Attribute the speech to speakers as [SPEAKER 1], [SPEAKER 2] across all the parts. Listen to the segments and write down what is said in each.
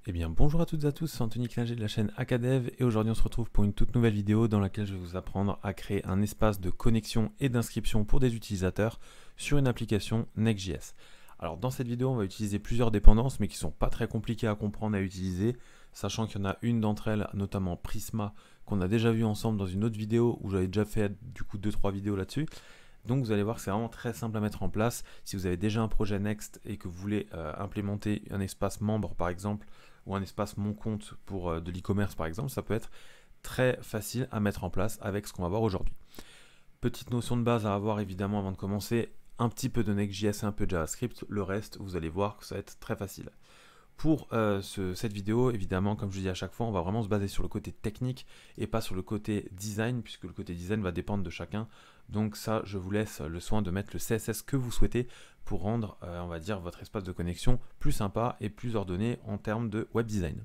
[SPEAKER 1] Eh bien bonjour à toutes et à tous, c'est Anthony Klinger de la chaîne Acadev et aujourd'hui on se retrouve pour une toute nouvelle vidéo dans laquelle je vais vous apprendre à créer un espace de connexion et d'inscription pour des utilisateurs sur une application Next.js. Alors dans cette vidéo on va utiliser plusieurs dépendances mais qui ne sont pas très compliquées à comprendre et à utiliser, sachant qu'il y en a une d'entre elles, notamment Prisma, qu'on a déjà vu ensemble dans une autre vidéo où j'avais déjà fait du coup 2-3 vidéos là-dessus. Donc vous allez voir que c'est vraiment très simple à mettre en place. Si vous avez déjà un projet Next et que vous voulez implémenter un espace membre par exemple, ou un espace mon compte pour de l'e-commerce par exemple, ça peut être très facile à mettre en place avec ce qu'on va voir aujourd'hui. Petite notion de base à avoir évidemment avant de commencer, un petit peu de Next.js et un peu de JavaScript, le reste vous allez voir que ça va être très facile. Pour cette vidéo, évidemment, comme je dis à chaque fois, on va vraiment se baser sur le côté technique et pas sur le côté design, puisque le côté design va dépendre de chacun. Donc ça, je vous laisse le soin de mettre le CSS que vous souhaitez pour rendre, on va dire, votre espace de connexion plus sympa et plus ordonné en termes de web design.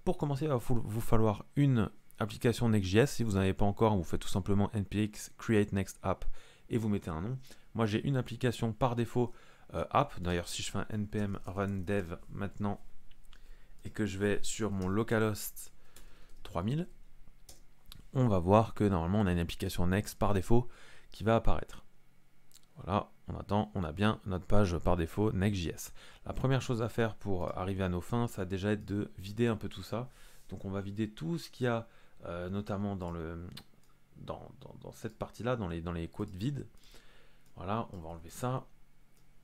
[SPEAKER 1] Pour commencer, il va vous falloir une application Next.js. Si vous n'en avez pas encore, vous faites tout simplement npx create next app et vous mettez un nom. Moi, j'ai une application par défaut app. D'ailleurs, si je fais un npm run dev maintenant et que je vais sur mon localhost 3000, on va voir que normalement on a une application Next par défaut qui va apparaître. Voilà, on attend, on a bien notre page par défaut Next.js. La première chose à faire pour arriver à nos fins, ça va déjà être de vider un peu tout ça. Donc on va vider tout ce qu'il y a notamment dans cette partie-là, dans les codes vides. Voilà, on va enlever ça.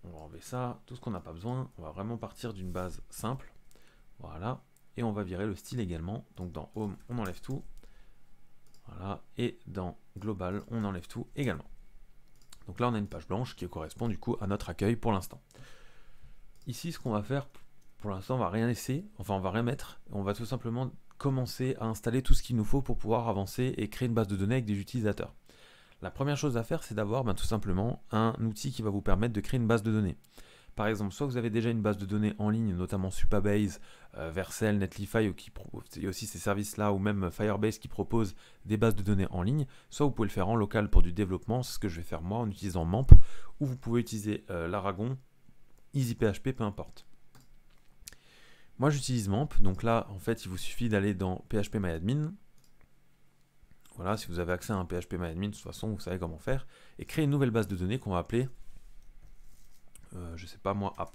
[SPEAKER 1] On va enlever ça, tout ce qu'on n'a pas besoin. On va vraiment partir d'une base simple. Voilà. Et on va virer le style également. Donc dans Home, on enlève tout. Voilà. Et dans Global, on enlève tout également. Donc là, on a une page blanche qui correspond du coup à notre accueil pour l'instant. Ici, ce qu'on va faire, pour l'instant, on va rien laisser. Enfin, on va rien mettre. On va tout simplement commencer à installer tout ce qu'il nous faut pour pouvoir avancer et créer une base de données avec des utilisateurs. La première chose à faire, c'est d'avoir tout simplement un outil qui va vous permettre de créer une base de données. Par exemple, soit vous avez déjà une base de données en ligne, notamment Supabase, Vercel, Netlify, il y a aussi ces services-là, ou même Firebase qui proposent des bases de données en ligne, soit vous pouvez le faire en local pour du développement, c'est ce que je vais faire moi en utilisant MAMP, ou vous pouvez utiliser l'Aragon, EasyPHP, peu importe. Moi j'utilise MAMP, donc là en fait il vous suffit d'aller dans PHPMyAdmin. Voilà, si vous avez accès à un PHPMyAdmin, de toute façon vous savez comment faire, et créer une nouvelle base de données qu'on va appeler je sais pas moi, app,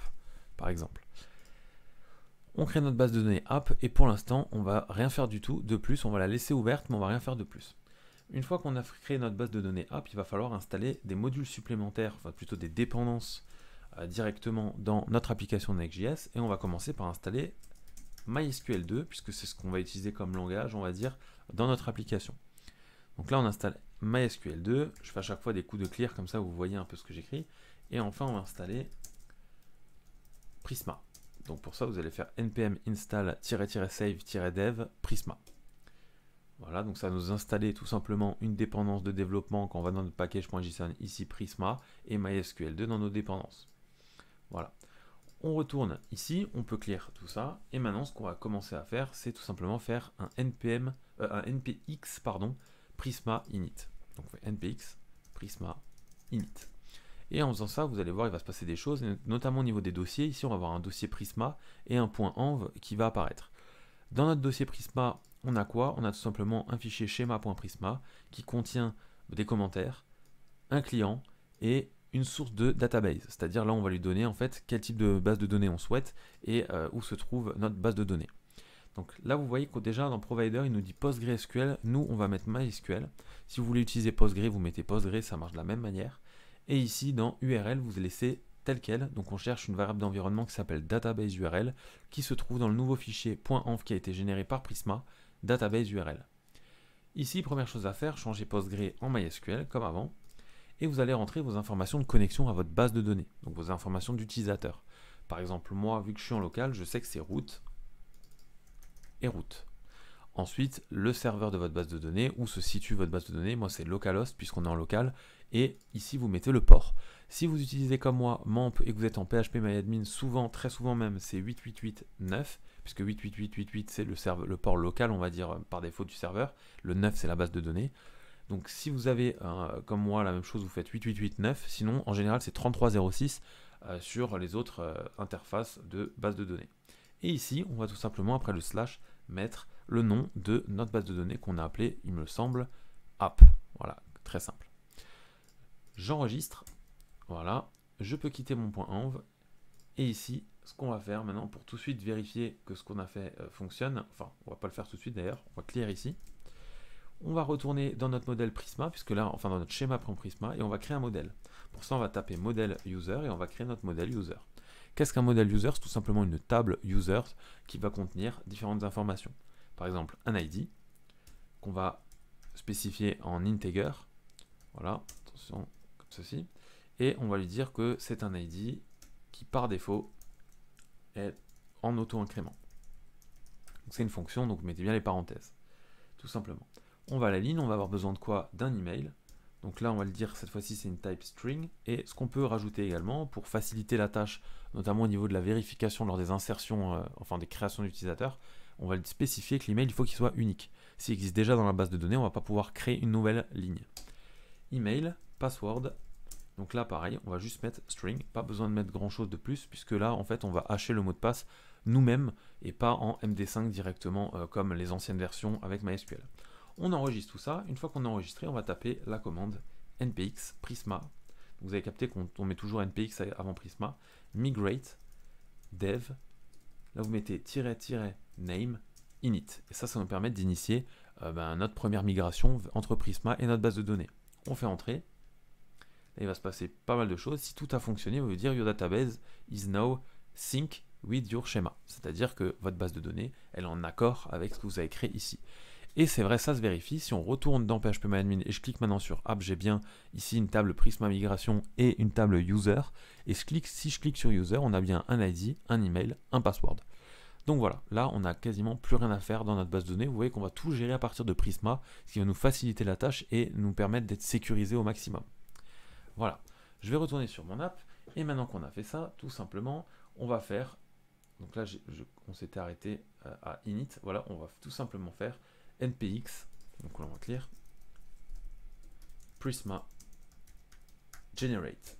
[SPEAKER 1] par exemple. On crée notre base de données app et pour l'instant, on va rien faire du tout de plus. On va la laisser ouverte, mais on va rien faire de plus. Une fois qu'on a créé notre base de données app, il va falloir installer des modules supplémentaires, enfin plutôt des dépendances directement dans notre application Next.js et on va commencer par installer MySQL2 puisque c'est ce qu'on va utiliser comme langage, on va dire, dans notre application. Donc là, on installe MySQL2. Je fais à chaque fois des coups de clear, comme ça vous voyez un peu ce que j'écris. Et enfin, on va installer Prisma. Donc pour ça, vous allez faire npm install-save-dev Prisma. Voilà, donc ça va nous installer tout simplement une dépendance de développement quand on va dans notre package.json, ici Prisma, et MySQL2 dans nos dépendances. Voilà. On retourne ici, on peut clear tout ça, et maintenant ce qu'on va commencer à faire, c'est tout simplement faire un npx Prisma init. Donc on fait npx Prisma init. Et en faisant ça, vous allez voir, il va se passer des choses, notamment au niveau des dossiers. Ici, on va avoir un dossier Prisma et un point env qui va apparaître. Dans notre dossier Prisma, on a quoi? On a tout simplement un fichier schéma.prisma qui contient des commentaires, un client et une source de database. C'est-à-dire là, on va lui donner en fait quel type de base de données on souhaite et où se trouve notre base de données. Donc là, vous voyez que déjà dans Provider, il nous dit PostgreSQL. Nous, on va mettre MySQL. Si vous voulez utiliser Postgre, vous mettez Postgre, ça marche de la même manière. Et ici, dans URL, vous laissez tel quel. Donc on cherche une variable d'environnement qui s'appelle database URL, qui se trouve dans le nouveau fichier .env qui a été généré par Prisma, database URL. Ici, première chose à faire, changer Postgre en MySQL, comme avant. Et vous allez rentrer vos informations de connexion à votre base de données, donc vos informations d'utilisateur. Par exemple, moi, vu que je suis en local, je sais que c'est root et root. Ensuite, le serveur de votre base de données, où se situe votre base de données, moi c'est localhost puisqu'on est en local, et ici vous mettez le port. Si vous utilisez comme moi MAMP et que vous êtes en PHPMyAdmin, souvent, très souvent même, c'est 888.9, puisque 888.8.8 c'est le port local, on va dire, par défaut du serveur, le 9 c'est la base de données. Donc si vous avez, comme moi, la même chose, vous faites 888.9, sinon en général c'est 3306 sur les autres interfaces de base de données. Et ici, on va tout simplement, après le slash, mettre le nom de notre base de données qu'on a appelée, il me semble, app. Voilà, très simple. J'enregistre, voilà, je peux quitter mon point env, et ici, ce qu'on va faire maintenant, pour tout de suite vérifier que ce qu'on a fait fonctionne, enfin, on va pas le faire tout de suite d'ailleurs, on va clear ici, on va retourner dans notre modèle Prisma, puisque là, enfin dans notre schéma Prisma, et on va créer un modèle. Pour ça, on va taper modèle user, et on va créer notre modèle user. Qu'est-ce qu'un modèle user? C'est tout simplement une table user qui va contenir différentes informations. Par exemple, un ID, qu'on va spécifier en integer, voilà, attention, comme ceci, et on va lui dire que c'est un ID qui par défaut est en auto-incrément. C'est une fonction, donc vous mettez bien les parenthèses, tout simplement. On va à la ligne, on va avoir besoin de quoi? D'un email. Donc là, on va le dire, cette fois-ci, c'est une type string. Et ce qu'on peut rajouter également, pour faciliter la tâche, notamment au niveau de la vérification lors des insertions, enfin des créations d'utilisateurs, on va spécifier que l'email, il faut qu'il soit unique. S'il existe déjà dans la base de données, on ne va pas pouvoir créer une nouvelle ligne. Email, password. Donc là, pareil, on va juste mettre string. Pas besoin de mettre grand-chose de plus, puisque là, en fait, on va hacher le mot de passe nous-mêmes et pas en MD5 directement, comme les anciennes versions avec MySQL. On enregistre tout ça. Une fois qu'on a enregistré, on va taper la commande npx prisma. Vous avez capté qu'on met toujours npx avant prisma. Migrate dev. Là, vous mettez --name init. Et ça nous permet d'initier notre première migration entre Prisma et notre base de données. On fait entrer. Là, il va se passer pas mal de choses. Si tout a fonctionné, vous allez dire your database is now sync with your schema. C'est-à-dire que votre base de données, elle est en accord avec ce que vous avez créé ici. Et c'est vrai, ça se vérifie. Si on retourne dans phpMyAdmin et je clique maintenant sur App, j'ai bien ici une table Prisma Migration et une table User. Et si je clique sur User, on a bien un ID, un email, un password. Donc voilà, là on n'a quasiment plus rien à faire dans notre base de données. Vous voyez qu'on va tout gérer à partir de Prisma, ce qui va nous faciliter la tâche et nous permettre d'être sécurisé au maximum. Voilà, je vais retourner sur mon app. Et maintenant qu'on a fait ça, tout simplement, on va faire... Donc là, on s'était arrêté à init. Voilà, on va tout simplement faire npx, donc on va lire, prisma generate.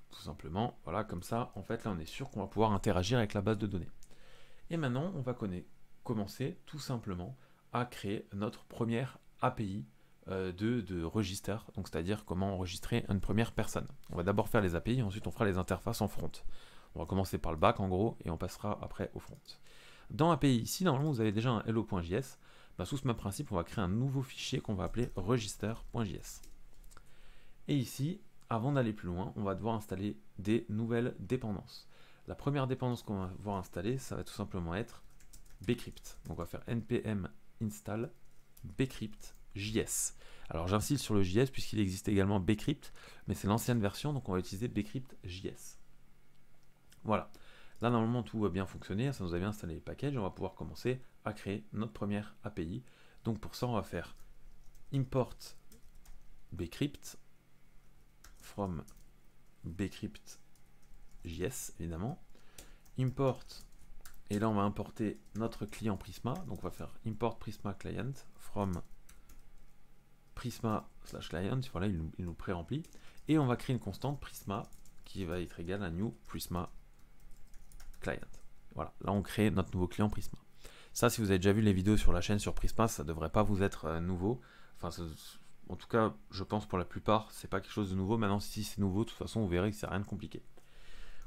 [SPEAKER 1] Tout simplement, voilà, comme ça, en fait, là, on est sûr qu'on va pouvoir interagir avec la base de données. Et maintenant, on va commencer tout simplement à créer notre première API de register, donc c'est-à-dire comment enregistrer une première personne. On va d'abord faire les API, ensuite on fera les interfaces en front. On va commencer par le back en gros, et on passera après au front. Dans API ici, normalement, vous avez déjà un hello.js. Sous ce même principe, on va créer un nouveau fichier qu'on va appeler register.js. Et ici, avant d'aller plus loin, on va devoir installer des nouvelles dépendances. La première dépendance qu'on va devoir installer, ça va tout simplement être bcrypt. Donc on va faire npm install bcrypt.js. Alors j'insiste sur le JS puisqu'il existe également bcrypt, mais c'est l'ancienne version, donc on va utiliser bcrypt.js. Voilà. Là, normalement, tout va bien fonctionner. Ça nous a bien installé les packages. On va pouvoir commencer à créer notre première API. Donc, pour ça, on va faire import bcrypt from bcrypt.js, évidemment. Import, et là, on va importer notre client Prisma. Donc, on va faire import Prisma client from Prisma/client. Voilà, il nous pré-remplit. Et on va créer une constante Prisma qui va être égale à new Prisma client. Voilà, là on crée notre nouveau client Prisma. Ça, si vous avez déjà vu les vidéos sur la chaîne sur Prisma, ça ne devrait pas vous être nouveau. Enfin, en tout cas, je pense pour la plupart, c'est pas quelque chose de nouveau. Maintenant, si c'est nouveau, de toute façon, vous verrez que c'est rien de compliqué.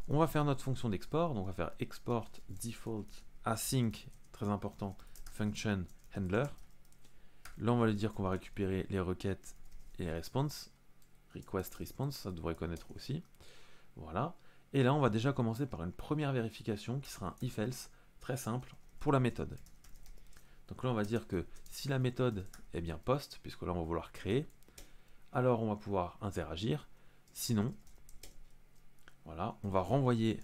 [SPEAKER 1] On va faire notre fonction d'export. Donc, on va faire export default async, très important, function handler. Là, on va lui dire qu'on va récupérer les requêtes et les responses. Request response, ça devrait connaître aussi. Voilà. Et là, on va déjà commencer par une première vérification qui sera un if-else très simple pour la méthode. Donc là, on va dire que si la méthode est bien post, puisque là, on va vouloir créer, alors on va pouvoir interagir. Sinon, voilà, on va renvoyer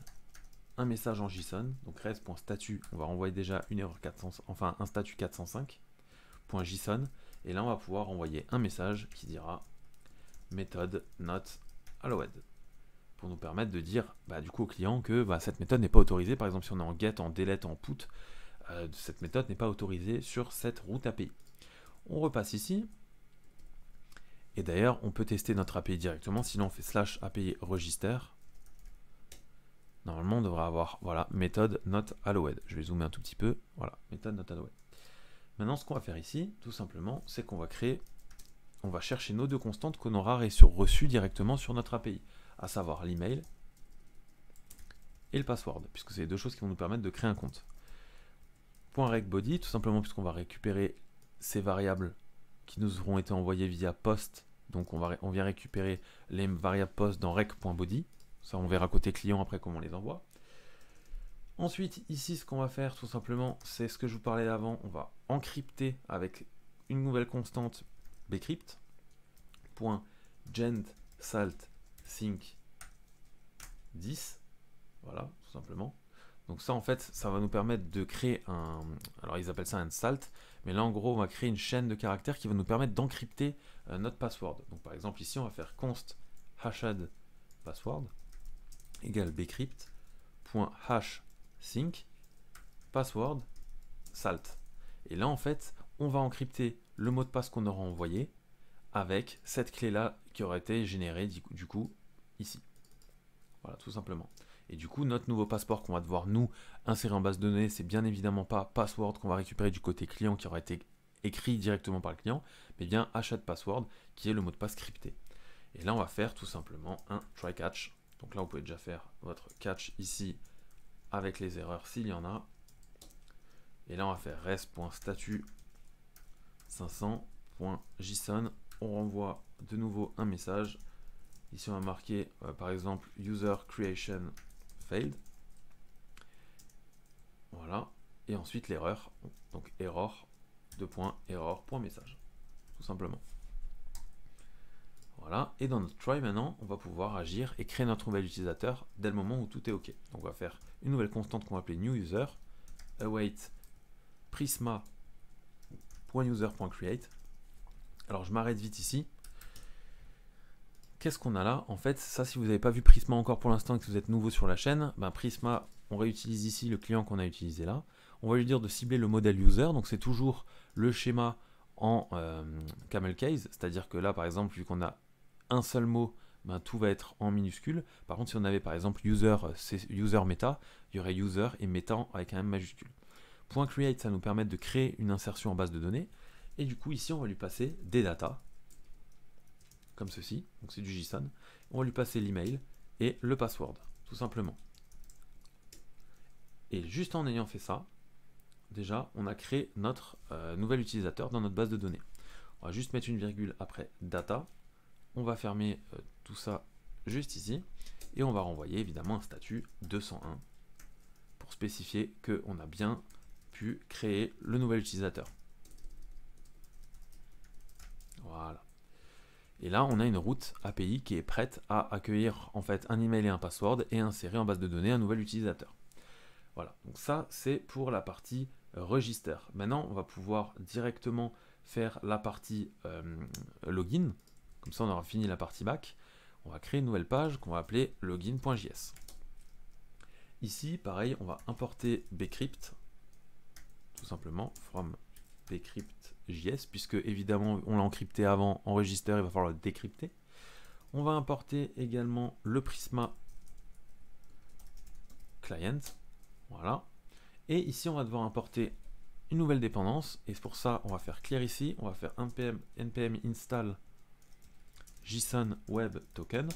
[SPEAKER 1] un message en JSON. Donc res.statut, on va renvoyer déjà une erreur 400, enfin un statut 405.json. Et là, on va pouvoir envoyer un message qui dira méthode not allowed, pour nous permettre de dire du coup au client que cette méthode n'est pas autorisée. Par exemple, si on est en get, en delete, en put, cette méthode n'est pas autorisée sur cette route API. On repasse ici. Et d'ailleurs, on peut tester notre API directement. Sinon, on fait /API register. normalement on devrait avoir, voilà, méthode not allowed. Je vais zoomer un tout petit peu, voilà, méthode not allowed. Maintenant, ce qu'on va faire ici, tout simplement, c'est qu'on va créer, on va chercher nos deux constantes qu'on aura reçues directement sur notre API, à savoir l'email et le password, puisque c'est les deux choses qui vont nous permettre de créer un compte. .recBody, tout simplement puisqu'on va récupérer ces variables qui nous auront été envoyées via post. Donc on vient récupérer les variables post dans rec.body. Ça, on verra côté client après comment on les envoie. Ensuite, ici, ce qu'on va faire tout simplement, c'est ce que je vous parlais avant. On va encrypter avec une nouvelle constante bcrypt. .gent salt sync 10. Voilà, tout simplement. Donc ça, en fait, ça va nous permettre de créer un... Alors, ils appellent ça un salt. Mais là, en gros, on va créer une chaîne de caractères qui va nous permettre d'encrypter notre password. Donc, par exemple, ici, on va faire const hashed password égale bcrypt.hash sync password salt. Et là, en fait, on va encrypter le mot de passe qu'on aura envoyé avec cette clé-là qui aurait été générée du coup ici. Voilà, tout simplement. Et du coup, notre nouveau passeport qu'on va devoir nous insérer en base de données, c'est bien évidemment pas password qu'on va récupérer du côté client qui aura été écrit directement par le client, mais bien hashed password qui est le mot de passe crypté. Et là, on va faire tout simplement un try catch. Donc là, vous pouvez déjà faire votre catch ici avec les erreurs s'il y en a. Et là, on va faire res.statut 500.json. On renvoie de nouveau un message. Ici, on va marquer par exemple user creation failed. Voilà. Et ensuite l'erreur. Donc error, error.message. Tout simplement. Voilà. Et dans notre try maintenant, on va pouvoir agir et créer notre nouvel utilisateur dès le moment où tout est OK. Donc on va faire une nouvelle constante qu'on va appeler new user. Await prisma.user.create. Alors je m'arrête vite ici. Qu'est-ce qu'on a là? En fait, ça, si vous n'avez pas vu Prisma encore pour l'instant et que vous êtes nouveau sur la chaîne, ben Prisma, on réutilise ici le client qu'on a utilisé là. On va lui dire de cibler le modèle user, donc c'est toujours le schéma en camel case, c'est-à-dire que là, par exemple, vu qu'on a un seul mot, ben, tout va être en minuscule. Par contre, si on avait par exemple user, c'est user meta, il y aurait user et meta avec un M majuscule. .create, ça nous permet de créer une insertion en base de données. Et du coup, ici, on va lui passer des data, comme ceci, donc c'est du JSON. On va lui passer l'email et le password, tout simplement. Et juste en ayant fait ça, déjà, on a créé notre nouvel utilisateur dans notre base de données. On va juste mettre une virgule après data. On va fermer tout ça juste ici. Et on va renvoyer évidemment un statut 201 pour spécifier qu'on a bien pu créer le nouvel utilisateur. Voilà. Et là, on a une route API qui est prête à accueillir en fait un email et un password et insérer en base de données un nouvel utilisateur. Voilà, donc ça c'est pour la partie register. Maintenant, on va pouvoir directement faire la partie login. Comme ça, on aura fini la partie back. On va créer une nouvelle page qu'on va appeler login.js. Ici, pareil, on va importer bcrypt, tout simplement, from bcrypt.js, puisque évidemment, on l'a encrypté avant en register, il va falloir le décrypter. On va importer également le Prisma client. Voilà. Et ici, on va devoir importer une nouvelle dépendance. Et pour ça, on va faire clear ici. On va faire npm install JSON web token.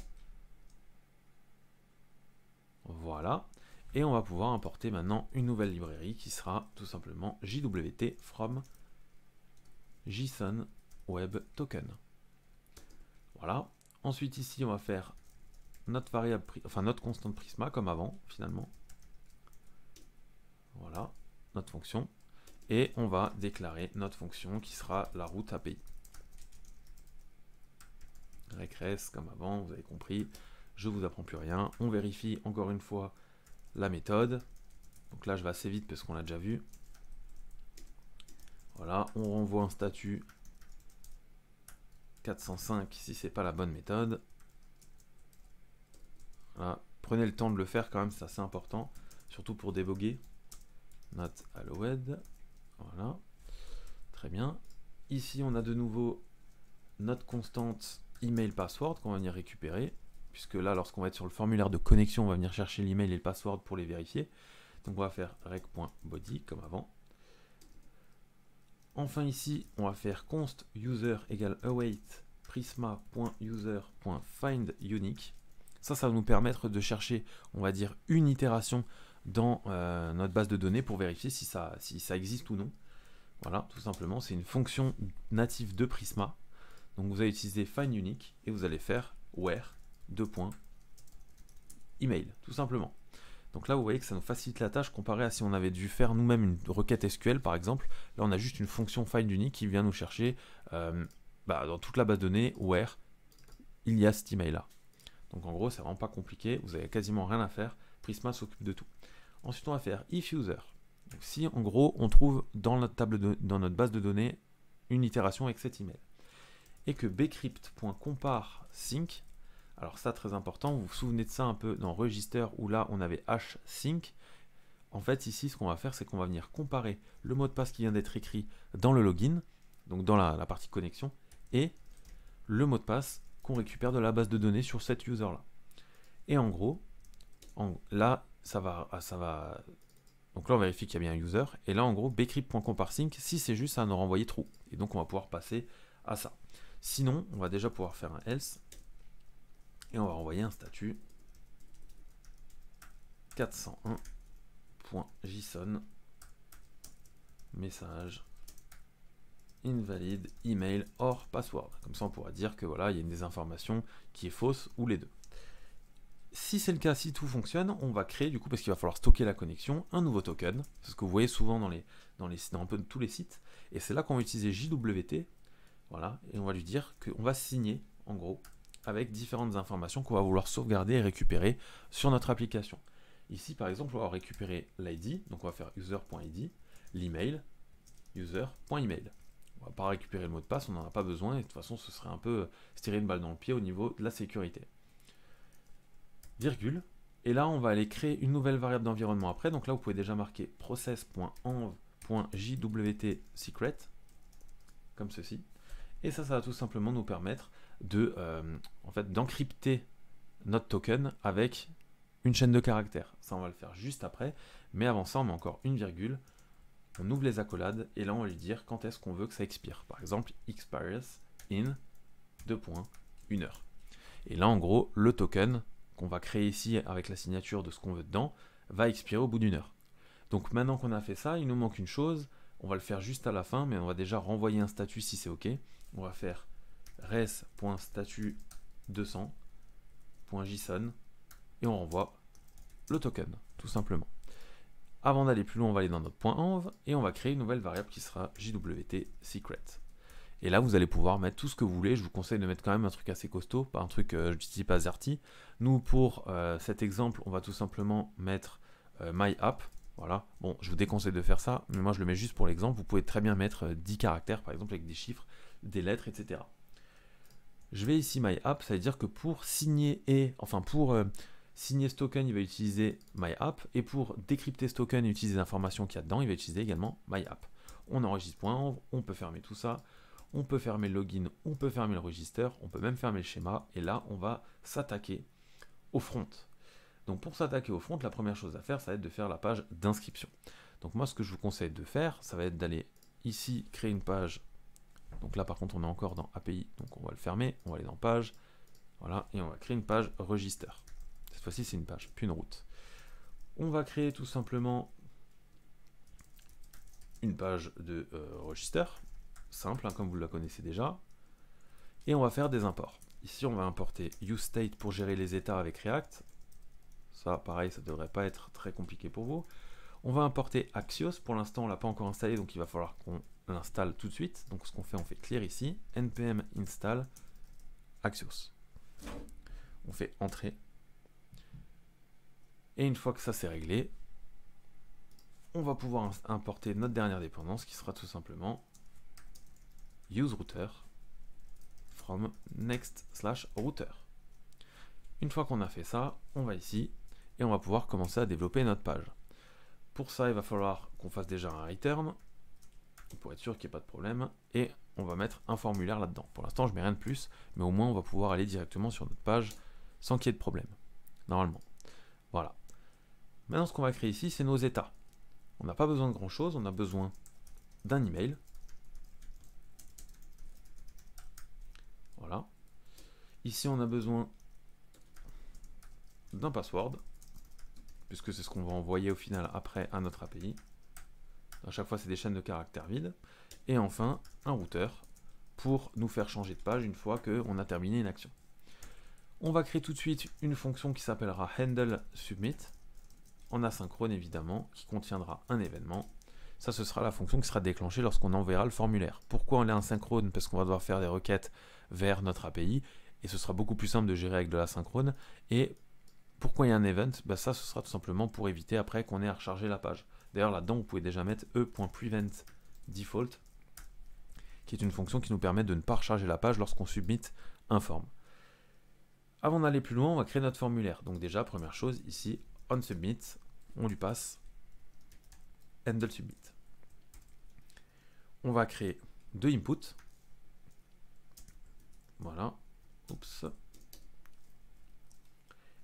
[SPEAKER 1] Voilà. Et on va pouvoir importer maintenant une nouvelle librairie qui sera tout simplement JWT from JSON web token. Voilà. Ensuite, ici, on va faire notre variable, enfin notre constante Prisma comme avant, finalement. Voilà, notre fonction. Et on va déclarer notre fonction qui sera la route API. Regress comme avant, vous avez compris. Je vous apprends plus rien. On vérifie encore une fois la méthode. Donc là, je vais assez vite parce qu'on l'a déjà vu. Voilà, on renvoie un statut 405 si c'est pas la bonne méthode. Voilà. Prenez le temps de le faire quand même, c'est assez important, surtout pour déboguer. Not allowed. Voilà, très bien. Ici, on a de nouveau notre constante email password qu'on va venir récupérer. puisque là, lorsqu'on va être sur le formulaire de connexion, on va venir chercher l'email et le password pour les vérifier. Donc on va faire rec.body comme avant. Enfin ici, on va faire const user égale await prisma.user.findUnique. Ça va nous permettre de chercher, on va dire, une itération dans notre base de données pour vérifier si ça existe ou non. Voilà, tout simplement, c'est une fonction native de Prisma. Donc vous allez utiliser findUnique et vous allez faire where email, tout simplement. Donc là, vous voyez que ça nous facilite la tâche comparé à si on avait dû faire nous-mêmes une requête SQL, par exemple. Là, on a juste une fonction findUnique qui vient nous chercher dans toute la base de données where il y a cet email-là. Donc en gros, c'est vraiment pas compliqué. Vous n'avez quasiment rien à faire. Prisma s'occupe de tout. Ensuite, on va faire if user. Donc, si en gros, on trouve dans notre base de données une itération avec cet email et que bcrypt.compareSync, alors ça très important, vous vous souvenez de ça un peu dans Register où là on avait hsync. En fait ici ce qu'on va faire c'est qu'on va venir comparer le mot de passe qui vient d'être écrit dans le login, donc dans la partie connexion, et le mot de passe qu'on récupère de la base de données sur cet user là. Et en gros, là ça va. Donc là on vérifie qu'il y a bien un user, et là en gros bcrypt.compareSync, si c'est juste ça va nous renvoyer true. Et donc on va pouvoir passer à ça. Sinon on va déjà pouvoir faire un else. Et on va renvoyer un statut 401.json message invalid email or password. Comme ça on pourra dire que voilà, il y a une des informations qui est fausse ou les deux. Si c'est le cas, si tout fonctionne, on va créer du coup, parce qu'il va falloir stocker la connexion, un nouveau token. C'est ce que vous voyez souvent dans un peu tous les sites. Et c'est là qu'on va utiliser JWT. Voilà, et on va lui dire qu'on va signer en gros avec différentes informations qu'on va vouloir sauvegarder et récupérer sur notre application. Ici, par exemple, on va récupérer l'ID, donc on va faire user.id, l'email, user.email. On va pas récupérer le mot de passe, on n'en a pas besoin, et de toute façon, ce serait un peu se tirer une balle dans le pied au niveau de la sécurité. Virgule, et là, on va aller créer une nouvelle variable d'environnement après, donc là, vous pouvez déjà marquer process.env.jwt_secret, comme ceci, et ça va tout simplement nous permettre d'encrypter notre token avec une chaîne de caractères. Ça on va le faire juste après, mais avant ça on met encore une virgule, on ouvre les accolades et là on va lui dire quand est-ce qu'on veut que ça expire. Par exemple expires in 2.1 heure. Et là en gros le token qu'on va créer ici avec la signature de ce qu'on veut dedans va expirer au bout d'une heure. Donc maintenant qu'on a fait ça, il nous manque une chose, on va le faire juste à la fin, mais on va déjà renvoyer un statut si c'est ok. On va faire res.statut200.json et on renvoie le token, tout simplement. Avant d'aller plus loin, on va aller dans notre .env et on va créer une nouvelle variable qui sera jwt_secret. Et là, vous allez pouvoir mettre tout ce que vous voulez. Je vous conseille de mettre quand même un truc assez costaud, pas un truc j'utilise pas Zerty. Nous, pour cet exemple, on va tout simplement mettre myapp. Voilà. Bon, je vous déconseille de faire ça, mais moi je le mets juste pour l'exemple. Vous pouvez très bien mettre 10 caractères, par exemple, avec des chiffres, des lettres, etc. Je vais ici myapp, ça veut dire que pour signer signer ce token, il va utiliser myapp, et pour décrypter ce token et utiliser les informations qu'il y a dedans, il va utiliser également myapp. On enregistre .env, on peut fermer tout ça, on peut fermer le login, on peut fermer le register, on peut même fermer le schéma, et là on va s'attaquer au front. Donc pour s'attaquer au front, la première chose à faire, ça va être de faire la page d'inscription. Donc moi ce que je vous conseille de faire, ça va être d'aller ici créer une page. Donc là par contre on est encore dans API, donc on va le fermer, on va aller dans page, voilà, et on va créer une page register. Cette fois-ci c'est une page, puis une route. On va créer tout simplement une page de register, simple, hein, comme vous la connaissez déjà, et on va faire des imports. Ici on va importer useState pour gérer les états avec React. Ça pareil, ça ne devrait pas être très compliqué pour vous. On va importer Axios, pour l'instant on ne l'a pas encore installé, donc il va falloir qu'on l'installe tout de suite. Donc ce qu'on fait, on fait clear ici, npm install Axios. On fait entrer. Et une fois que ça c'est réglé, on va pouvoir importer notre dernière dépendance qui sera tout simplement useRouter from next/router. Une fois qu'on a fait ça, on va ici et on va pouvoir commencer à développer notre page. Pour ça, il va falloir qu'on fasse déjà un return pour être sûr qu'il n'y ait pas de problème, et on va mettre un formulaire là-dedans. Pour l'instant, je mets rien de plus, mais au moins on va pouvoir aller directement sur notre page sans qu'il y ait de problème, normalement. Voilà. Maintenant, ce qu'on va créer ici, c'est nos états. On n'a pas besoin de grand chose, on a besoin d'un email. Voilà. Ici, on a besoin d'un password, puisque c'est ce qu'on va envoyer au final après à notre API. À chaque fois, c'est des chaînes de caractères vides. Et enfin, un routeur pour nous faire changer de page une fois qu'on a terminé une action. On va créer tout de suite une fonction qui s'appellera handleSubmit, en asynchrone évidemment, qui contiendra un événement. Ça, ce sera la fonction qui sera déclenchée lorsqu'on enverra le formulaire. Pourquoi on est asynchrone? Parce qu'on va devoir faire des requêtes vers notre API, et ce sera beaucoup plus simple de gérer avec de l'asynchrone. Et pourquoi il y a un event? Ben ça, ce sera tout simplement pour éviter après qu'on ait à recharger la page. D'ailleurs, là-dedans, vous pouvez déjà mettre e.preventDefault, qui est une fonction qui nous permet de ne pas recharger la page lorsqu'on submit un form. Avant d'aller plus loin, on va créer notre formulaire. Donc déjà, première chose, ici, onSubmit, on lui passe handleSubmit. On va créer deux inputs. Voilà. Oups.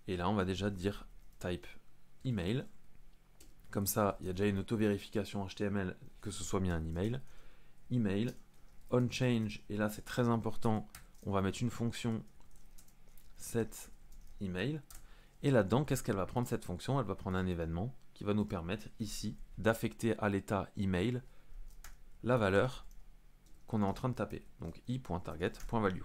[SPEAKER 1] Et là, on va déjà dire type email. Comme ça, il y a déjà une auto-vérification HTML que ce soit bien un email. Email, onChange, et là c'est très important, on va mettre une fonction set email. Et là-dedans, qu'est-ce qu'elle va prendre cette fonction? Elle va prendre un événement qui va nous permettre ici d'affecter à l'état email la valeur qu'on est en train de taper. Donc i.target.value.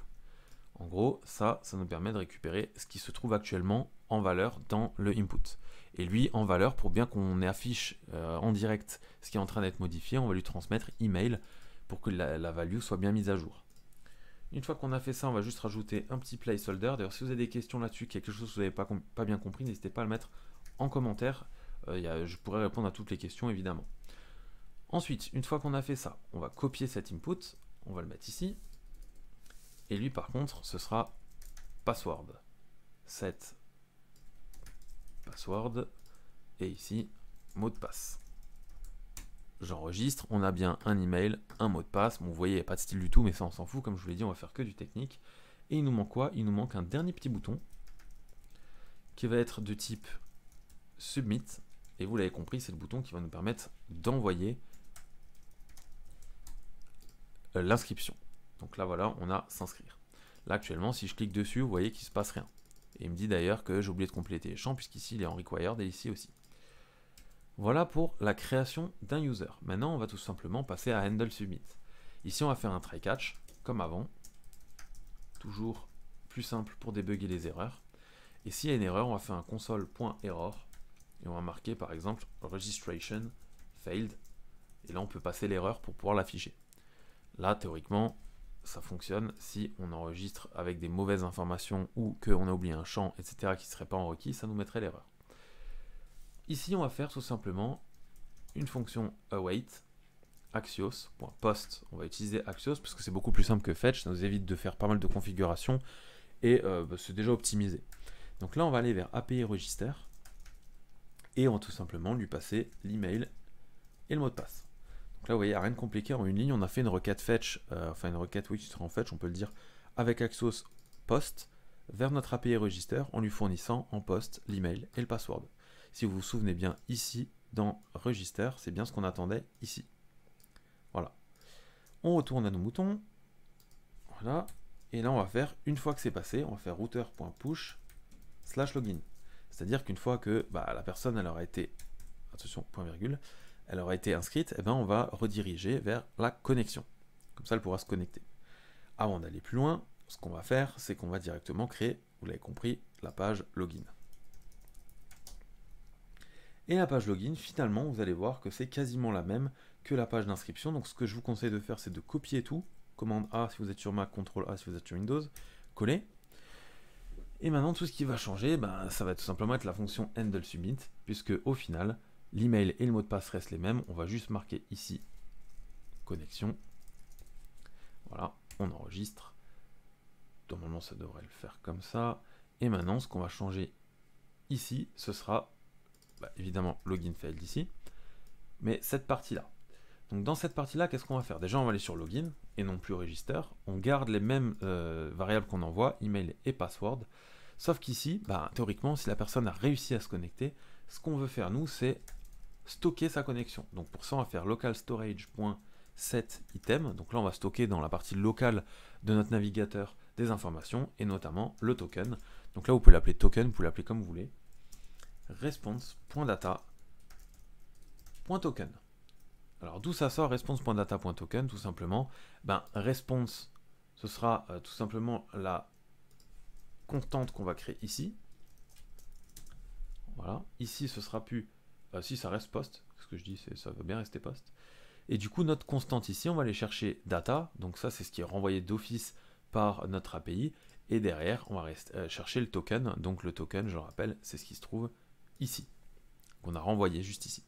[SPEAKER 1] En gros, ça nous permet de récupérer ce qui se trouve actuellement en valeur dans le input. Et lui, en valeur, pour bien qu'on affiche en direct ce qui est en train d'être modifié, on va lui transmettre email pour que la value soit bien mise à jour. Une fois qu'on a fait ça, on va juste rajouter un petit placeholder. D'ailleurs, si vous avez des questions là-dessus, quelque chose que vous n'avez pas bien compris, n'hésitez pas à le mettre en commentaire. Je pourrai répondre à toutes les questions, évidemment. Ensuite, une fois qu'on a fait ça, on va copier cet input, on va le mettre ici. Et lui, par contre, ce sera password. Set password. Et ici, mot de passe. J'enregistre, on a bien un email, un mot de passe. Bon, vous voyez, il n'y a pas de style du tout, mais ça, on s'en fout. Comme je vous l'ai dit, on va faire que du technique. Et il nous manque quoi? Il nous manque un dernier petit bouton qui va être de type submit. Et vous l'avez compris, c'est le bouton qui va nous permettre d'envoyer l'inscription. Donc là, voilà, on a s'inscrire. Là, actuellement, si je clique dessus, vous voyez qu'il ne se passe rien. Et il me dit d'ailleurs que j'ai oublié de compléter les champs, puisqu'ici, il est en required et ici aussi. Voilà pour la création d'un user. Maintenant, on va tout simplement passer à handleSubmit. Ici, on va faire un try-catch, comme avant. Toujours plus simple pour débugger les erreurs. Et s'il y a une erreur, on va faire un console.error. Et on va marquer, par exemple, registration failed. Et là, on peut passer l'erreur pour pouvoir l'afficher. Là, théoriquement, ça fonctionne si on enregistre avec des mauvaises informations ou qu'on a oublié un champ, etc., qui ne serait pas en requis, ça nous mettrait l'erreur. Ici, on va faire tout simplement une fonction await axios.post. On va utiliser Axios parce que c'est beaucoup plus simple que fetch, ça nous évite de faire pas mal de configurations et c'est déjà optimisé. Donc là, on va aller vers API register et on va tout simplement lui passer l'email et le mot de passe. Donc là, vous voyez, il n'y a rien de compliqué. En une ligne, on a fait une requête fetch, enfin une requête, oui, qui sera en fetch, on peut le dire, avec Axios post vers notre API register en lui fournissant en post l'email et le password. Si vous vous souvenez bien, ici, dans register, c'est bien ce qu'on attendait ici. Voilà. On retourne à nos moutons. Voilà. Et là, on va faire, une fois que c'est passé, on va faire router.push/login. C'est-à-dire qu'une fois que la personne, elle aura été, attention, point virgule, elle aura été inscrite, et on va rediriger vers la connexion. Comme ça, elle pourra se connecter. Avant d'aller plus loin, ce qu'on va faire, c'est qu'on va directement créer, vous l'avez compris, la page login. Et la page login, finalement, vous allez voir que c'est quasiment la même que la page d'inscription. Donc ce que je vous conseille de faire, c'est de copier tout. Commande A si vous êtes sur Mac, CTRL A si vous êtes sur Windows, coller. Et maintenant, tout ce qui va changer, ça va tout simplement être la fonction handleSubmit, puisque au final, l'email et le mot de passe restent les mêmes. On va juste marquer ici connexion. Voilà, on enregistre. Normalement, ça devrait le faire comme ça. Et maintenant, ce qu'on va changer ici, ce sera évidemment login failed ici, mais cette partie-là. Donc dans cette partie-là, qu'est-ce qu'on va faire? Déjà, on va aller sur login et non plus register. On garde les mêmes variables qu'on envoie, email et password. Sauf qu'ici, théoriquement, si la personne a réussi à se connecter, ce qu'on veut faire nous, c'est stocker sa connexion. Donc pour ça, on va faire local storage.set item. Donc là, on va stocker dans la partie locale de notre navigateur des informations, et notamment le token. Donc là, vous pouvez l'appeler token, vous pouvez l'appeler comme vous voulez. Response.data.token. Alors d'où ça sort response.data.token? Tout simplement, response, ce sera tout simplement la constante qu'on va créer ici. Voilà, ici ce sera plus, si ça reste post, ce que je dis, ça va bien rester post. Et du coup, notre constante ici, on va aller chercher data, donc ça c'est ce qui est renvoyé d'office par notre API, et derrière, on va chercher le token, donc le token, je le rappelle, c'est ce qui se trouve ici, qu'on a renvoyé juste ici.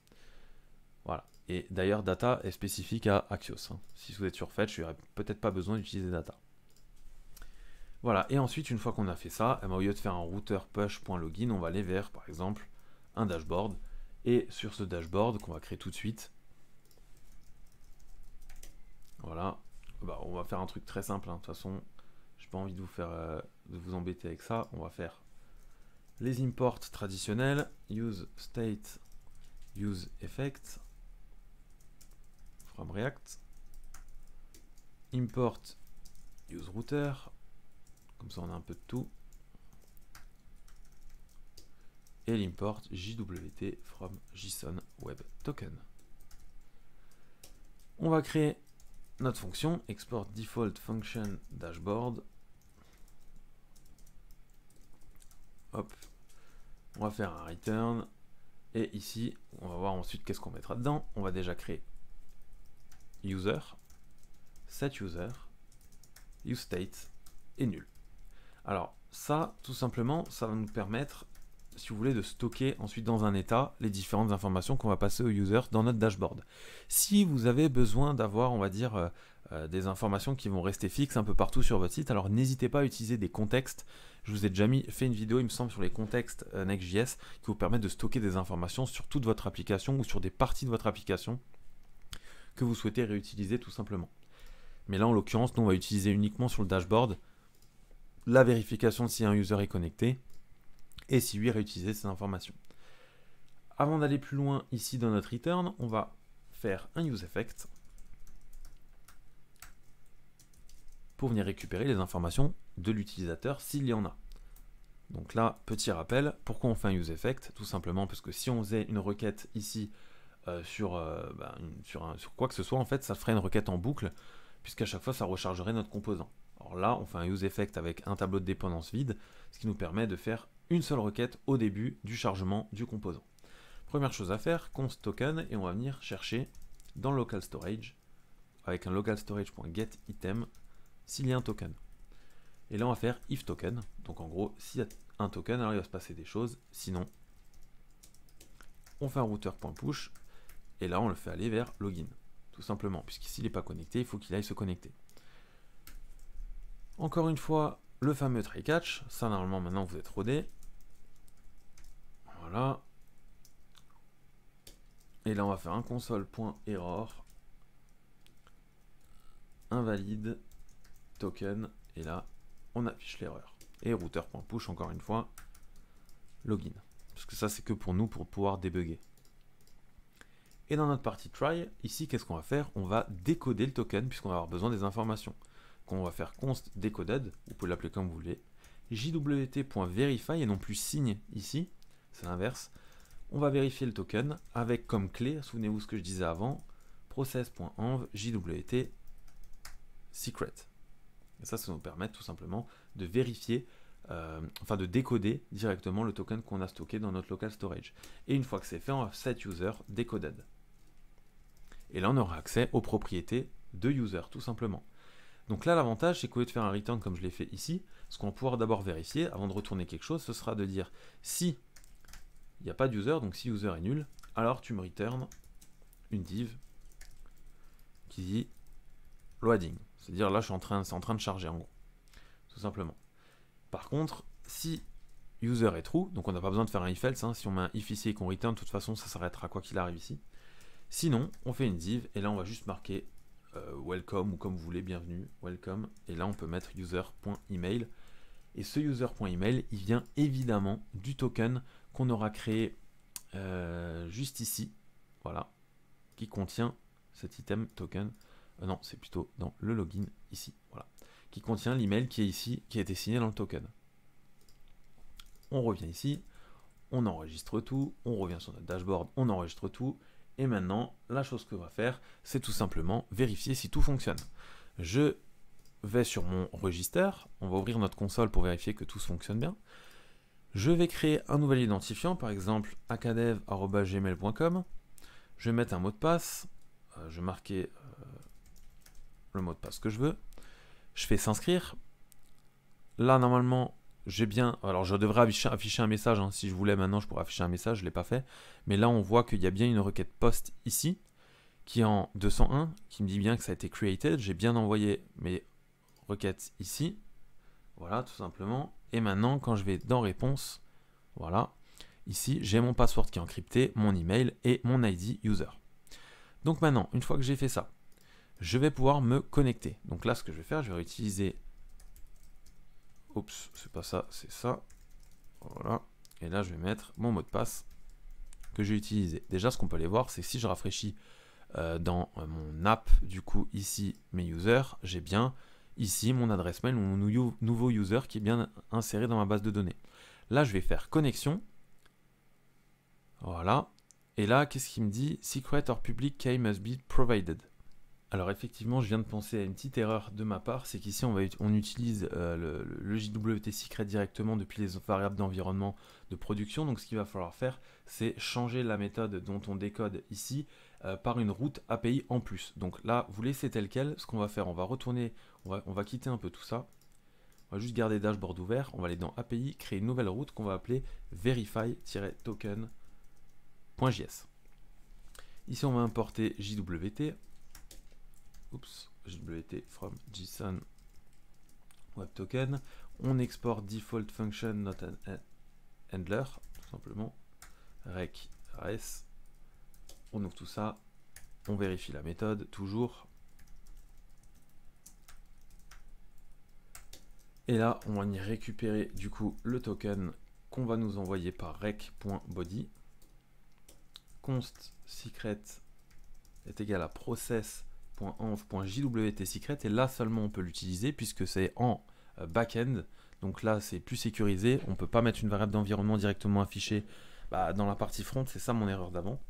[SPEAKER 1] Voilà, et d'ailleurs, data est spécifique à Axios. Si vous êtes sur Fetch, il n'y aurait peut-être pas besoin d'utiliser data. Voilà, et ensuite, une fois qu'on a fait ça, au lieu de faire un routeur push.login, on va aller vers, par exemple, un dashboard. Et sur ce dashboard, qu'on va créer tout de suite, voilà, on va faire un truc très simple. De toute façon, j'ai pas envie de vous embêter avec ça. On va faire les imports traditionnels, use state, use effect, from React, import, use router. Comme ça, on a un peu de tout. Et l'import JWT from JSON Web Token. On va créer notre fonction export default function dashboard. Hop. On va faire un return. Et ici, on va voir ensuite qu'est-ce qu'on mettra dedans. On va déjà créer user, set user, use state et nul. Alors ça, tout simplement, ça va nous permettre, si vous voulez, de stocker ensuite dans un état les différentes informations qu'on va passer au user dans notre dashboard. Si vous avez besoin d'avoir, on va dire, des informations qui vont rester fixes un peu partout sur votre site, alors n'hésitez pas à utiliser des contextes. Je vous ai déjà fait une vidéo, il me semble, sur les contextes Next.js qui vous permettent de stocker des informations sur toute votre application ou sur des parties de votre application que vous souhaitez réutiliser tout simplement. Mais là, en l'occurrence, nous, on va utiliser uniquement sur le dashboard la vérification de si un user est connecté et si lui réutiliser ces informations. Avant d'aller plus loin ici dans notre return, on va faire un use effect pour venir récupérer les informations de l'utilisateur s'il y en a. Donc là, petit rappel, pourquoi on fait un use effect? Tout simplement parce que si on faisait une requête ici sur quoi que ce soit, en fait, ça ferait une requête en boucle, puisqu'à chaque fois, ça rechargerait notre composant. Alors là, on fait un use effect avec un tableau de dépendance vide, ce qui nous permet de faire une seule requête au début du chargement du composant. Première chose à faire, const token, et on va venir chercher dans le local storage, avec un local storage.getItem, s'il y a un token. Et là, on va faire if token. Donc en gros, s'il y a un token, alors il va se passer des choses. Sinon, on fait un router.push, et là, on le fait aller vers login, tout simplement, puisqu'ici, il n'est pas connecté, il faut qu'il aille se connecter. Encore une fois, le fameux try catch, ça normalement maintenant vous êtes rodé. Voilà. Et là on va faire un console.error invalide token, et là on affiche l'erreur. Et router.push encore une fois login. Parce que ça c'est que pour nous pour pouvoir débugger. Et dans notre partie try, ici qu'est-ce qu'on va faire? On va décoder le token puisqu'on va avoir besoin des informations. On va faire const decoded, vous pouvez l'appeler comme vous voulez, jwt.verify et non plus signe ici, c'est l'inverse. On va vérifier le token avec comme clé, souvenez-vous ce que je disais avant, process.env jwt secret. Et ça nous permet tout simplement de vérifier, de décoder directement le token qu'on a stocké dans notre local storage. Et une fois que c'est fait, on va set user decoded. Et là, on aura accès aux propriétés de user, tout simplement. Donc là, l'avantage, c'est qu'au lieu de faire un return comme je l'ai fait ici, ce qu'on va pouvoir d'abord vérifier, avant de retourner quelque chose, ce sera de dire si il n'y a pas d'user, donc si user est nul, alors tu me return une div qui dit loading. C'est-à-dire là, c'est en train de charger en gros, tout simplement. Par contre, si user est true, donc on n'a pas besoin de faire un if else, si on met un if ici et qu'on return, de toute façon, ça s'arrêtera quoi qu'il arrive ici. Sinon, on fait une div, et là, on va juste marquer welcome, ou comme vous voulez, bienvenue, welcome, et là on peut mettre user.email, Et ce user.email, il vient évidemment du token qu'on aura créé juste ici, voilà, qui contient cet item token. Non, c'est plutôt dans le login ici, voilà, qui contient l'email qui est ici, qui a été signé dans le token. On revient ici, on enregistre tout, on revient sur notre dashboard, on enregistre tout, et maintenant, la chose que l'on va faire, c'est tout simplement vérifier si tout fonctionne. Je vais sur mon register, on va ouvrir notre console pour vérifier que tout fonctionne bien. Je vais créer un nouvel identifiant, par exemple akadev@gmail.com. Je vais mettre un mot de passe, je vais marquer le mot de passe que je veux. Je fais s'inscrire. Là, normalement, j'ai bien... Alors, je devrais afficher un message. Hein. Si je voulais, maintenant, je pourrais afficher un message. Je ne l'ai pas fait. Mais là, on voit qu'il y a bien une requête post ici, qui est en 201, qui me dit bien que ça a été created. J'ai bien envoyé mes requêtes ici. Voilà, tout simplement. Et maintenant, quand je vais dans réponse, voilà, ici, j'ai mon password qui est encrypté, mon email et mon ID user. Donc maintenant, une fois que j'ai fait ça, je vais pouvoir me connecter. Donc là, ce que je vais faire, je vais réutiliser... Oups, c'est pas ça, c'est ça. Voilà. Et là, je vais mettre mon mot de passe que j'ai utilisé. Déjà, ce qu'on peut aller voir, c'est que si je rafraîchis dans mon app, du coup, ici, mes users, j'ai bien ici mon adresse mail, mon nouveau user qui est bien inséré dans ma base de données. Là, je vais faire connexion. Voilà. Et là, qu'est-ce qu'il me dit? Secret or public key must be provided. Alors effectivement, je viens de penser à une petite erreur de ma part, c'est qu'ici on utilise le JWT Secret directement depuis les variables d'environnement de production. Donc ce qu'il va falloir faire, c'est changer la méthode dont on décode ici par une route API en plus. Donc là, vous laissez tel quel. Ce qu'on va faire, on va retourner, on va quitter un peu tout ça. On va juste garder dashboard ouvert. On va aller dans API, créer une nouvelle route qu'on va appeler verify-token.js. Ici, on va importer JWT. Oups, JWT from JSON Web Token. On exporte default function not an handler, tout simplement. Rec res. On ouvre tout ça. On vérifie la méthode, toujours. Et là, on va y récupérer du coup le token qu'on va nous envoyer par rec.body. Const secret est égal à process.env.jwt secret, et là seulement on peut l'utiliser puisque c'est en back-end. Donc là c'est plus sécurisé, on ne peut pas mettre une variable d'environnement directement affichée dans la partie front, c'est ça mon erreur d'avant.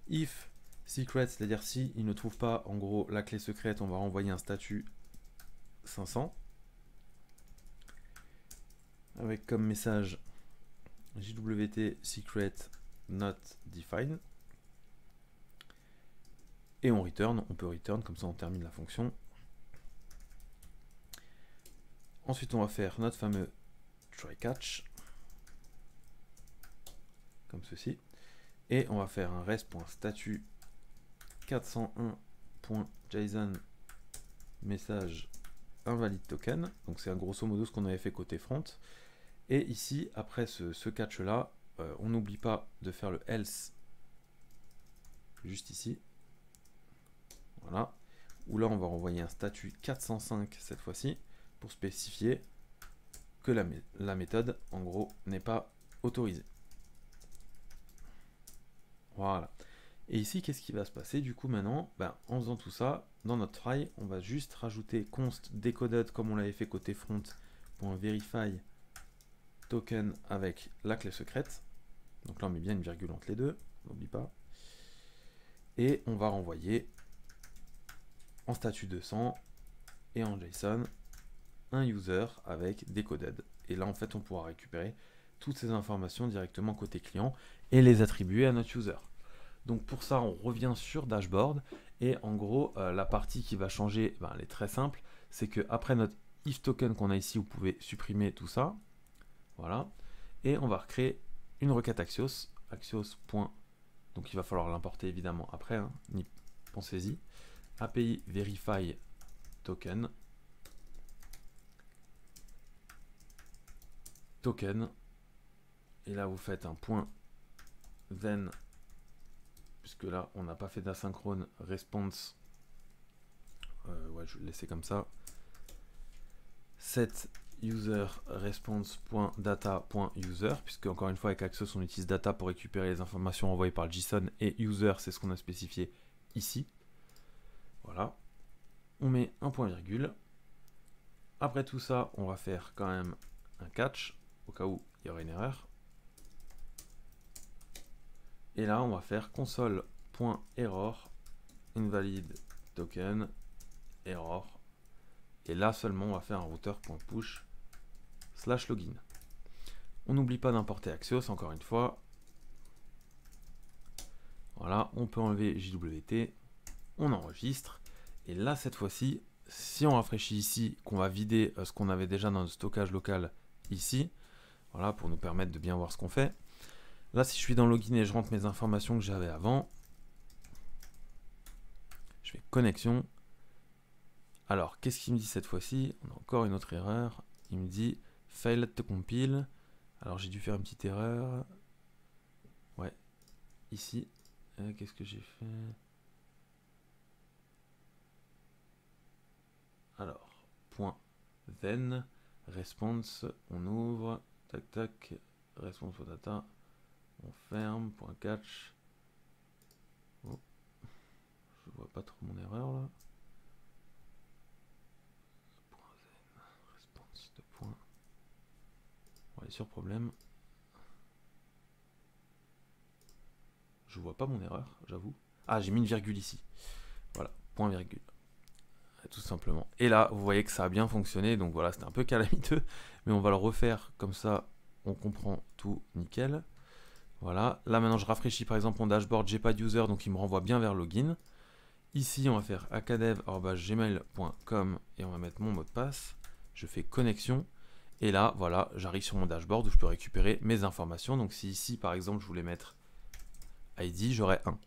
[SPEAKER 1] If secret, c'est-à-dire si il ne trouve pas en gros la clé secrète, on va renvoyer un statut 500 avec comme message JWT secret not defined. Et on return, on peut return, comme ça on termine la fonction. Ensuite on va faire notre fameux try catch, comme ceci. Et on va faire un rest.statut 401.json message invalide token. Donc c'est grosso modo ce qu'on avait fait côté front. Et ici, après ce catch là, on n'oublie pas de faire le else juste ici. Voilà. Où là on va renvoyer un statut 405 cette fois-ci pour spécifier que la méthode en gros n'est pas autorisée. Voilà. Et ici, qu'est-ce qui va se passer du coup maintenant? En faisant tout ça, dans notre try, on va juste rajouter const decoded comme on l'avait fait côté front.verify token avec la clé secrète. Donc là, on met bien une virgule entre les deux, n'oublie pas. Et on va renvoyer en statut 200 et en JSON un user avec decoded. Et là, en fait, on pourra récupérer toutes ces informations directement côté client et les attribuer à notre user. Donc pour ça, on revient sur dashboard et en gros, la partie qui va changer, elle est très simple, c'est que après notre if token qu'on a ici, vous pouvez supprimer tout ça, voilà, et on va recréer une requête Axios, Axios. Donc il va falloir l'importer évidemment après, hein, pensez-y, API verify token, et là vous faites un point then, puisque là on n'a pas fait d'asynchrone response, ouais, je vais le laisser comme ça, set user response.data.user, puisque encore une fois avec Axios on utilise data pour récupérer les informations envoyées par le JSON, et user c'est ce qu'on a spécifié ici. Voilà, on met un point virgule. Après tout ça, on va faire quand même un catch au cas où il y aurait une erreur. Et là on va faire console.error invalid token error. Et là seulement on va faire un router.push/login. On n'oublie pas d'importer Axios encore une fois. Voilà, on peut enlever JWT, on enregistre. Et là cette fois-ci, si on rafraîchit ici, qu'on va vider ce qu'on avait déjà dans le stockage local ici, voilà, pour nous permettre de bien voir ce qu'on fait. Là si je suis dans login et je rentre mes informations que j'avais avant, je fais connexion. Alors, qu'est-ce qu'il me dit cette fois-ci? On a encore une autre erreur. Il me dit failed to compile. Alors, j'ai dû faire une petite erreur. Ouais, ici. Qu'est-ce que j'ai fait? Alors, point then, response, on ouvre, tac tac, response for data, on ferme, point catch. Oh, je vois pas trop mon erreur là. On va aller sur problème. Je vois pas mon erreur, j'avoue. Ah, j'ai mis une virgule ici. Voilà, point virgule. Tout simplement. Et là, vous voyez que ça a bien fonctionné. Donc voilà, c'était un peu calamiteux. Mais on va le refaire comme ça. On comprend tout nickel. Voilà. Là, maintenant, je rafraîchis par exemple mon dashboard. J'ai pas d'user, donc il me renvoie bien vers login. Ici, on va faire akadev@gmail.com et on va mettre mon mot de passe. Je fais connexion. Et là, voilà, j'arrive sur mon dashboard où je peux récupérer mes informations. Donc si ici, par exemple, je voulais mettre ID, j'aurai 1.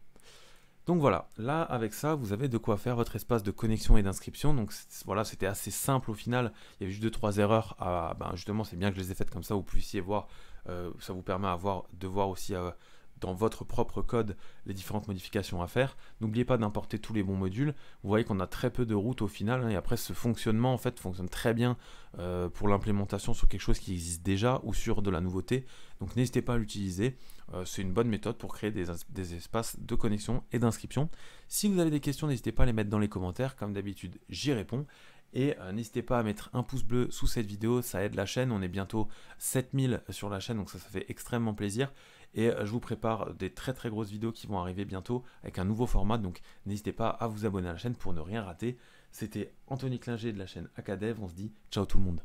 [SPEAKER 1] Donc voilà, là avec ça, vous avez de quoi faire votre espace de connexion et d'inscription. Donc voilà, c'était assez simple au final. Il y avait juste 2-3 erreurs. Justement, c'est bien que je les ai faites comme ça, vous puissiez voir. Ça vous permet de voir aussi dans votre propre code les différentes modifications à faire. N'oubliez pas d'importer tous les bons modules. Vous voyez qu'on a très peu de routes au final, hein, et après ce fonctionnement en fait fonctionne très bien pour l'implémentation sur quelque chose qui existe déjà ou sur de la nouveauté. Donc n'hésitez pas à l'utiliser. C'est une bonne méthode pour créer des espaces de connexion et d'inscription. Si vous avez des questions, n'hésitez pas à les mettre dans les commentaires. Comme d'habitude, j'y réponds. Et n'hésitez pas à mettre un pouce bleu sous cette vidéo, ça aide la chaîne. On est bientôt 7000 sur la chaîne, donc ça fait extrêmement plaisir. Et je vous prépare des très grosses vidéos qui vont arriver bientôt avec un nouveau format. Donc n'hésitez pas à vous abonner à la chaîne pour ne rien rater. C'était Anthony Klinger de la chaîne Akadev. On se dit ciao tout le monde.